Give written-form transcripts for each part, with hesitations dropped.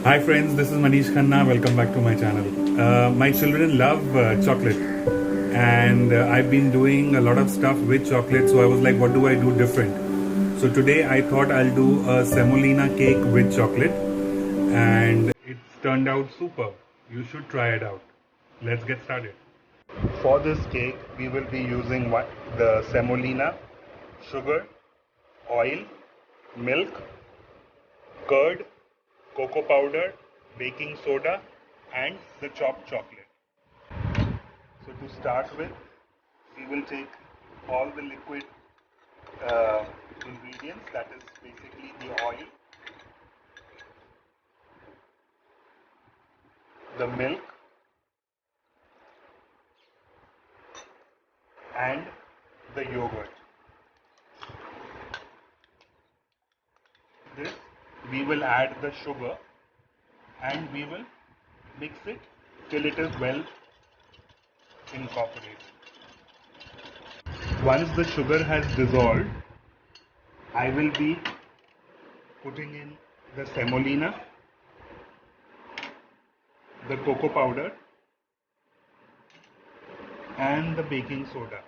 Hi friends, this is Manish Khanna. Welcome back to my channel. My children love chocolate, and I've been doing a lot of stuff with chocolate, so I was like, what do I do different? So today I thought I'll do a semolina cake with chocolate, and it's turned out superb. You should try it out. Let's get started. For this cake, we will be using the semolina, sugar, oil, milk, curd, cocoa powder, baking soda, and the chopped chocolate. So to start with, we will take all the liquid uh, ingredients, that is basically the oil, the milk, and the yogurt. This we will add the sugar and we will mix it till it is well incorporated. Once the sugar has dissolved, I will be putting in the semolina, the cocoa powder, and the baking soda,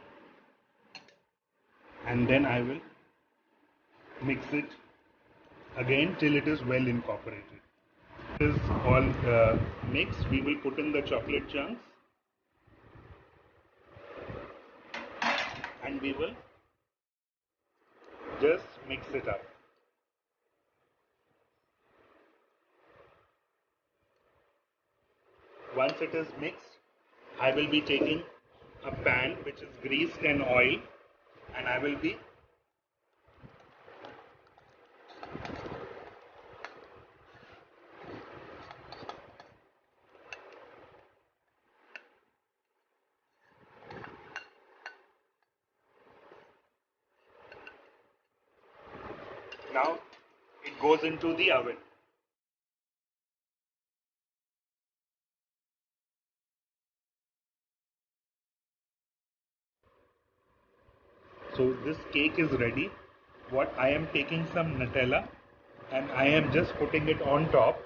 and then I will mix it again till it is well incorporated. This is all mixed. We will put in the chocolate chunks and we will just mix it up. Once it is mixed, I will be taking a pan which is greased and oil, and I will be now it goes into the oven. So this cake is ready. What I am taking some Nutella and I am just putting it on top,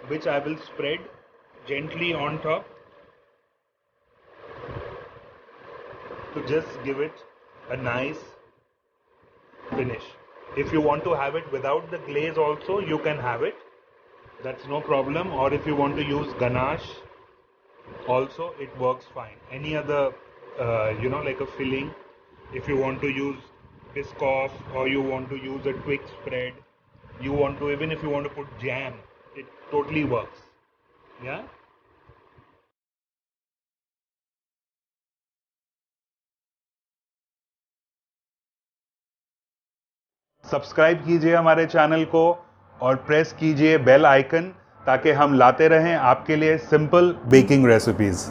which I will spread gently on top to just give it a nice finish. If you want to have it without the glaze also, you can have it. That's no problem. Or if you want to use ganache also, it works fine. Any other like a filling, if you want to use biscoff or you want to use a Twix spread, you want to, even if you want to put jam, it totally works. Yeah. Subscribe कीजिए हमारे channel को और press कीजिए bell icon ताकि हम लाते रहें आपके लिए सिंपल बेकिंग रेसिपीज।